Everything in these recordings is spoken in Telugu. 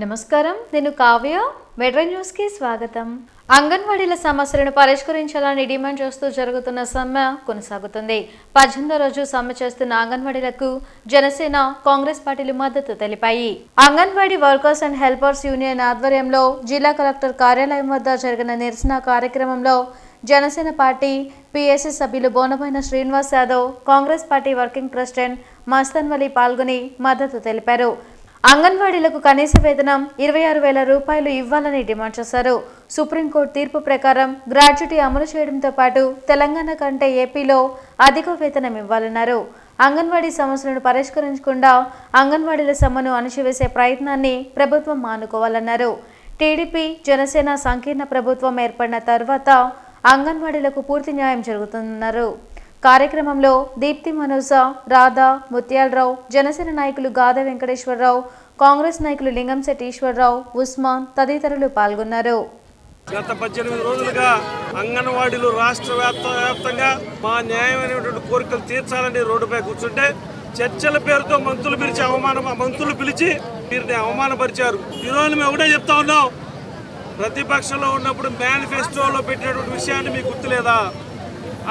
నమస్కారం, నేను కావ్య. మెట్రో న్యూస్ కి స్వాగతం. అంగన్వాడీల సమస్యలను పరిష్కరించాలని డిమాండ్ చేస్తూ జరుగుతున్న సమ్మె కొనసాగుతుంది. 18వ రోజు సమ్మె చేస్తున్న అంగన్వాడీలకు జనసేన, కాంగ్రెస్ పార్టీలు మద్దతు తెలిపాయి. Anganwadi workers and helpers union ఆధ్వర్యంలో జిల్లా కలెక్టర్ కార్యాలయం వద్ద జరిగిన నిరసన కార్యక్రమంలో జనసేన పార్టీ పిఎస్సి సభ్యులు Bonaboina Srinivas Yadav, Congress party working president Mastan Vali పాల్గొని మద్దతు తెలిపారు. అంగన్వాడీలకు కనీస వేతనం 26,000 రూపాయలు ఇవ్వాలని డిమాండ్ చేశారు. సుప్రీంకోర్టు తీర్పు ప్రకారం గ్రాట్యుటీ అమలు చేయడంతో పాటు తెలంగాణ కంటే ఏపీలో అధిక వేతనం ఇవ్వాలన్నారు. అంగన్వాడీ సమస్యలను పరిష్కరించకుండా అంగన్వాడీల సమ్మెను అణచివేసే ప్రయత్నాన్ని ప్రభుత్వం మానుకోవాలన్నారు. టీడీపీ, జనసేన సంకీర్ణ ప్రభుత్వం ఏర్పడిన తర్వాత అంగన్వాడీలకు పూర్తి న్యాయం జరుగుతుందన్నారు. కార్యక్రమంలో దీప్తి మనోజ, రాధా, ముత్యాలరావు, జనసేన నాయకులు గాదా వెంకటేశ్వరరావు, కాంగ్రెస్ నాయకులు లింగంశెట్టి ఈశ్వరరావు, ఉస్మాన్ తదితరులు పాల్గొన్నారు. గత 18 రోజులుగా అంగన్వాడీలు రాష్ట్ర వ్యాప్తంగా మా న్యాయమైనటువంటి కోరికలు తీర్చాలని రోడ్డుపై కూర్చుంటే చర్చల పేరుతో మంత్రులు పిలిచి వీరిని అవమానపరిచారు. ఈరోజు మేము ఒకటే చెప్తా ఉన్నాం, ప్రతిపక్షంలో ఉన్నప్పుడు మేనిఫెస్టోలో పెట్టినటువంటి విషయాన్ని మీకు గుర్తులేదా?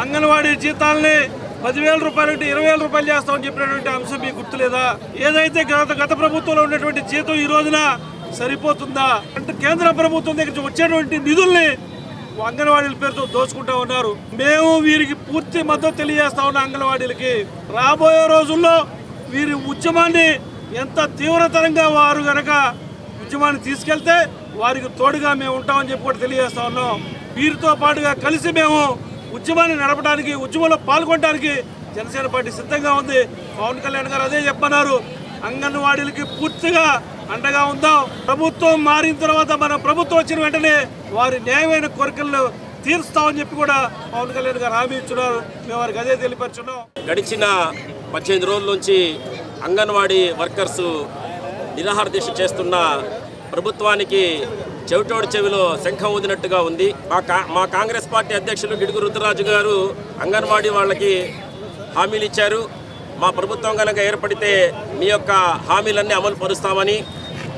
అంగన్వాడీ జీతాలని 10,000 రూపాయలు అంటే 20,000 రూపాయలు చేస్తామని చెప్పినటువంటి అంశం మీకు గుర్తులేదా? ఏదైతే గత ప్రభుత్వంలో ఉన్నటువంటి జీతం ఈ రోజున సరిపోతుందా అంటే కేంద్ర ప్రభుత్వం దగ్గర వచ్చేటువంటి నిధుల్ని అంగన్వాడీల పేరుతో దోచుకుంటా ఉన్నారు. మేము వీరికి పూర్తి మద్దతు తెలియజేస్తా ఉన్నాం. అంగన్వాడీలకి రాబోయే రోజుల్లో వీరి ఉద్యమాన్ని ఎంత తీవ్రతరంగా వారు గనక ఉద్యమాన్ని తీసుకెళ్తే వారికి తోడుగా మేము ఉంటామని చెప్పి కూడా తెలియజేస్తా ఉన్నాం. వీరితో పాటుగా కలిసి మేము ఉద్యమాన్ని నడపడానికి, ఉద్యమంలో పాల్గొనడానికి జనసేన పార్టీ సిద్ధంగా ఉంది. పవన్ కళ్యాణ్ గారు అదే చెప్పన్నారు, అంగన్వాడీలకి పూర్తిగా అండగా ఉందాం. ప్రభుత్వం మారిన తర్వాత మన ప్రభుత్వం వచ్చిన వెంటనే వారి న్యాయమైన కోరికలను తీరుస్తామని చెప్పి కూడా పవన్ కళ్యాణ్ గారు హామీ ఇచ్చున్నారు. మేము వారికి అదే తెలియపరుచున్నాం. గడిచిన 18 రోజుల నుంచి అంగన్వాడీ వర్కర్స్ నిరాహార దీక్ష చేస్తున్న ప్రభుత్వానికి చెవిటోడి చెవిలో శంఖం ఊదినట్టుగా ఉంది. మా కాంగ్రెస్ పార్టీ అధ్యక్షులు గిడుగు రుద్రరాజు గారు అంగన్వాడీ వాళ్ళకి హామీలు ఇచ్చారు. మా ప్రభుత్వం కనుక ఏర్పడితే మీ యొక్క హామీలన్నీ అమలు పరుస్తామని.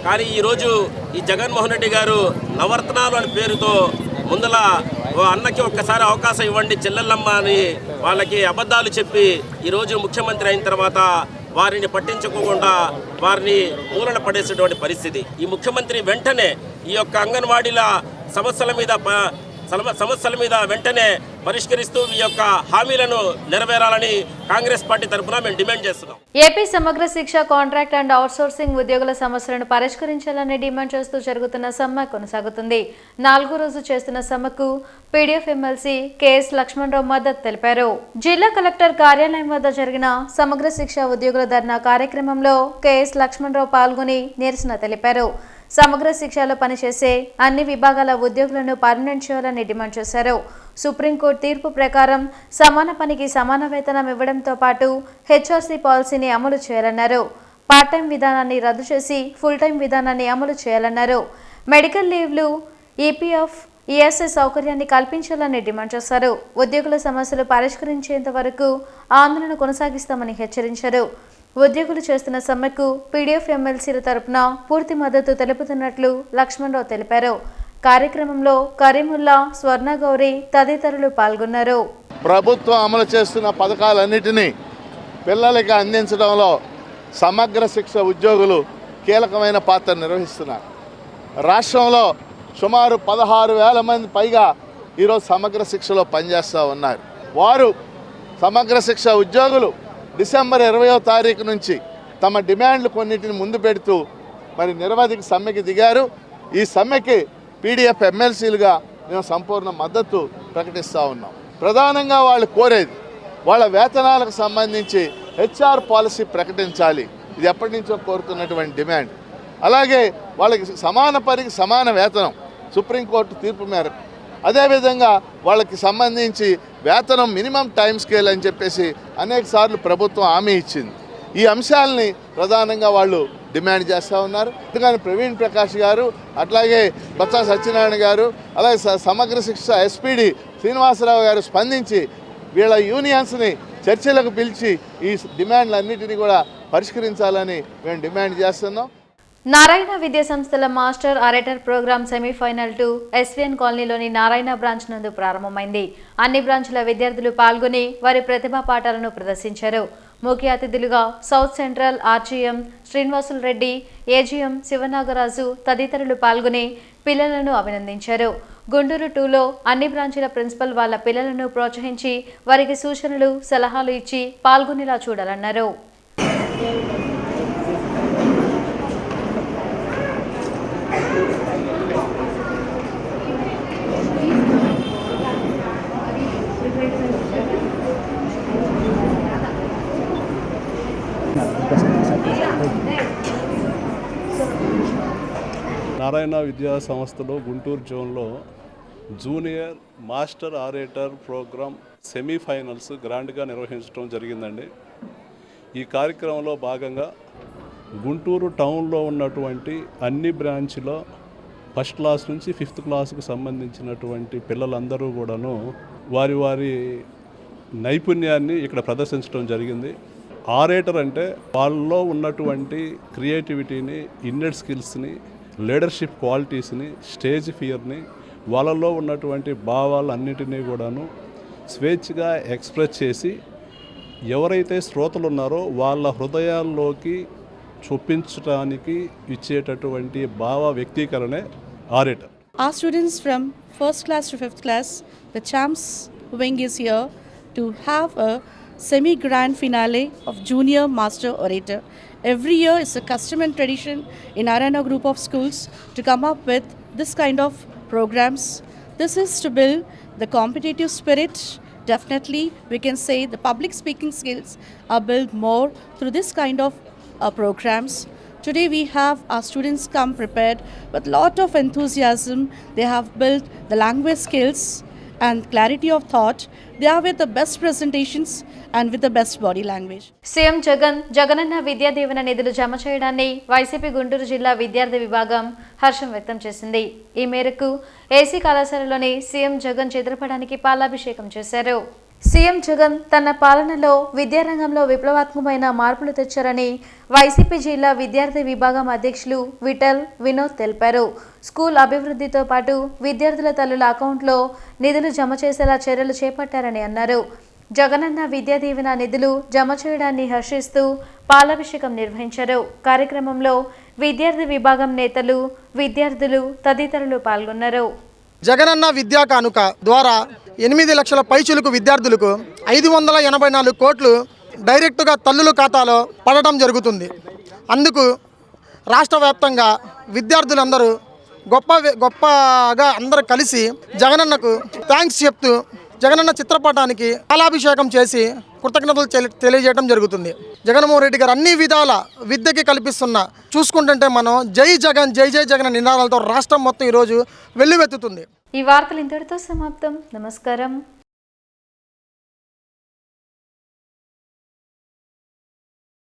కానీ ఈరోజు ఈ జగన్మోహన్ రెడ్డి గారు నవరత్నాలు అనే పేరుతో ముందల అన్నకి ఒక్కసారి అవకాశం ఇవ్వండి చెల్లెల్లమ్మ అని వాళ్ళకి అబద్ధాలు చెప్పి ఈరోజు ముఖ్యమంత్రి అయిన తర్వాత వారిని పట్టించుకోకుండా వారిని మూలన పడేసేటువంటి పరిస్థితి. ఈ ముఖ్యమంత్రి వెంటనే ఈ యొక్క అంగన్వాడీల సమస్యల మీద వెంటనే పరిష్కరిస్తూ ఈ యొక్క హామీలను నెరవేరాలని కాంగ్రెస్ పార్టీ తరఫున మేము డిమాండ్ చేస్తున్నాం. ఏపీ సమగ్ర శిక్ష, కాంట్రాక్ట్ అండ్ అవుట్సోర్సింగ్ ఉద్యోగుల సమస్యలను పరిష్కరించాలని డిమాండ్ చేస్తూ జరుగుతున్న సమ్మె కొనసాగుతుంది. 4వ రోజు చేస్తున్న సమ్మెకు పీడీఎఫ్ ఎమ్మెల్సీ కెఎస్ లక్ష్మణరావు మద్దతు తెలిపారు. జిల్లా కలెక్టర్ కార్యాలయం వద్ద జరిగిన సమగ్ర శిక్ష ఉద్యోగుల ధర్నా కార్యక్రమంలో కెఎస్ లక్ష్మణరావు పాల్గొని నిరసన తెలిపారు. సమగ్ర శిక్షలో పనిచేసే అన్ని విభాగాల ఉద్యోగులను పర్మనెంట్ చేయాలని డిమాండ్ చేశారు. సుప్రీంకోర్టు తీర్పు ప్రకారం సమాన పనికి సమాన వేతనం ఇవ్వడంతో పాటు హెచ్ఆర్సీ పాలసీని అమలు చేయాలన్నారు. పార్ట్ టైం విధానాన్ని రద్దు చేసి ఫుల్ టైం విధానాన్ని అమలు చేయాలన్నారు. మెడికల్ లీవ్లు, ఈపీఎఫ్, ఈఎస్ఐ సౌకర్యాన్ని కల్పించాలని డిమాండ్ చేశారు. ఉద్యోగుల సమస్యలు పరిష్కరించేంత వరకు ఆందోళన కొనసాగిస్తామని హెచ్చరించారు. ఉద్యోగులు చేస్తున్న సమ్మెకు పీడీఎఫ్ ఎమ్మెల్సీల తరపున పూర్తి మద్దతు తెలుపుతున్నట్లు లక్ష్మణరావు తెలిపారు. కార్యక్రమంలో కరీముల్లా, స్వర్ణగౌరి తదితరులు పాల్గొన్నారు. ప్రభుత్వం అమలు చేస్తున్న పథకాలన్నిటినీ పిల్లలకి అందించడంలో సమగ్ర శిక్ష ఉద్యోగులు కీలకమైన పాత్ర నిర్వహిస్తున్నారు. రాష్ట్రంలో సుమారు 16,000 మంది పైగా ఈరోజు సమగ్ర శిక్షలో పనిచేస్తూ ఉన్నారు. వారు సమగ్ర శిక్ష ఉద్యోగులు డిసెంబర్ 20వ తారీఖు నుంచి తమ డిమాండ్లు కొన్నిటిని ముందు పెడుతూ మరి నిరవధిక సమ్మెకి దిగారు. ఈ సమ్మెకి పీడీఎఫ్ ఎమ్మెల్సీలుగా మేము సంపూర్ణ మద్దతు ప్రకటిస్తూ ఉన్నాం. ప్రధానంగా వాళ్ళు కోరేది వాళ్ళ వేతనాలకు సంబంధించి హెచ్ఆర్ పాలసీ ప్రకటించాలి. ఇది ఎప్పటి నుంచో కోరుతున్నటువంటి డిమాండ్. అలాగే వాళ్ళకి సమాన పనికి సమాన వేతనం సుప్రీంకోర్టు తీర్పు మేరకు, అదేవిధంగా వాళ్ళకి సంబంధించి వేతనం మినిమం టైం స్కేల్ అని చెప్పేసి అనేక సార్లు ప్రభుత్వం హామీ ఇచ్చింది. ఈ అంశాలని ప్రధానంగా వాళ్ళు డిమాండ్ చేస్తూ ఉన్నారు. అందుకని ప్రవీణ్ ప్రకాష్ గారు, అట్లాగే బొత్స సత్యనారాయణ గారు, అలాగే సమగ్ర శిక్ష ఎస్పీడి శ్రీనివాసరావు గారు స్పందించి వీళ్ళ యూనియన్స్ని చర్చలకు పిలిచి ఈ డిమాండ్లన్నిటినీ కూడా పరిష్కరించాలని మేము డిమాండ్ చేస్తున్నాం. నారాయణ విద్యా సంస్థల master orator programme semifinal 2 SVN కాలనీలోని నారాయణ బ్రాంచ్ నందు ప్రారంభమైంది. అన్ని బ్రాంచ్ల విద్యార్థులు పాల్గొని వారి ప్రతిభా పాఠాలను ప్రదర్శించారు. ముఖ్య అతిథులుగా south central RGM Srinivasulu Reddy, AGM Sivanagaraju తదితరులు పాల్గొని పిల్లలను అభినందించారు. గుంటూరు 2లో అన్ని బ్రాంచీల ప్రిన్సిపల్ వాళ్ళ పిల్లలను ప్రోత్సహించి వారికి సూచనలు, సలహాలు ఇచ్చి పాల్గొనేలా చూడాలన్నారు. నారాయణ విద్యా సంస్థలో గుంటూరు జోన్లో junior master orator programme semifinals గ్రాండ్గా నిర్వహించడం జరిగిందండి. ఈ కార్యక్రమంలో భాగంగా గుంటూరు టౌన్లో ఉన్నటువంటి అన్ని బ్రాంచ్లో ఫస్ట్ క్లాస్ నుంచి 5th క్లాస్కు సంబంధించినటువంటి పిల్లలందరూ కూడాను వారి వారి నైపుణ్యాన్ని ఇక్కడ ప్రదర్శించడం జరిగింది. ఆరేటర్ అంటే వాళ్ళలో ఉన్నటువంటి క్రియేటివిటీని, ఇన్నెడ్ స్కిల్స్ని, లీడర్షిప్ క్వాలిటీస్ని, స్టేజ్ ఫియర్ని, వాళ్ళలో ఉన్నటువంటి భావాలన్నిటినీ కూడాను స్వేచ్ఛగా ఎక్స్ప్రెస్ చేసి ఎవరైతే శ్రోతలు ఉన్నారో వాళ్ళ హృదయాల్లోకి చొప్పించడానికి ఇచ్చేటటువంటి భావ వ్యక్తీకరణే orator. Our students from 1st class to 5th class, the champs wing is here to have a semi-grand finale of Junior Master Orator. Every year it's a custom and tradition in Narayana group of schools to come up with this kind of programs. This is to build the competitive spirit. Definitely we can say the public speaking skills are built more through this kind of programs. Today we have our students come prepared with lot of enthusiasm. They have built the language skills and clarity of thought. They are with the best presentations and with the best body language. CM Jagananna Vidya Deevena నిధులు జమ చేయడాన్ని వైసీపీ గుంటూరు జిల్లా విద్యార్థి విభాగం హర్షం వ్యక్తం చేసింది. ఈ మేరకు ఏసీ కళాశాలలోని సీఎం జగన్ చిత్రపటానికి పాలాభిషేకం చేశారు. సీఎం జగన్ తన పాలనలో విద్యారంగంలో విప్లవాత్మకమైన మార్పులు తెచ్చారని వైసీపీ జిల్లా విద్యార్థి విభాగం అధ్యక్షులు విఠల్ వినోద్ తెలిపారు. స్కూల్ అభివృద్ధితో పాటు విద్యార్థుల తల్లుల అకౌంట్లో నిధులు జమ చేసేలా చర్యలు చేపట్టారని అన్నారు. జగనన్న విద్యా దీవెన నిధులు జమ చేయడాన్ని హర్షిస్తూ పాలాభిషేకం నిర్వహించారు. కార్యక్రమంలో విద్యార్థి విభాగం నేతలు, విద్యార్థులు తదితరులు పాల్గొన్నారు. జగనన్న విద్యా కానుక ద్వారా 8 లక్షల పైచులకు విద్యార్థులకు 584 కోట్లు డైరెక్టుగా తల్లుల ఖాతాలో పడటం జరుగుతుంది. అందుకు రాష్ట్ర వ్యాప్తంగా విద్యార్థులందరూ గొప్పగా అందరూ కలిసి జగనన్నకు థ్యాంక్స్ చెప్తూ జగనన్న చిత్రపటానికి పాలాభిషేకం చేసి కృతజ్ఞతలు తెలియజేయడం జరుగుతుంది. జగన్మోహన్ రెడ్డి గారు అన్ని విధాల విద్యకి కల్పిస్తున్న చూసుకుంటుంటే మనం జై జగన్ జై జై జగన్ నినాదాలతో రాష్ట్రం మొత్తం ఈరోజు వెల్లువెత్తుతుంది. ఈ వార్తలు ఇంతటితో సమాప్తం. నమస్కారం.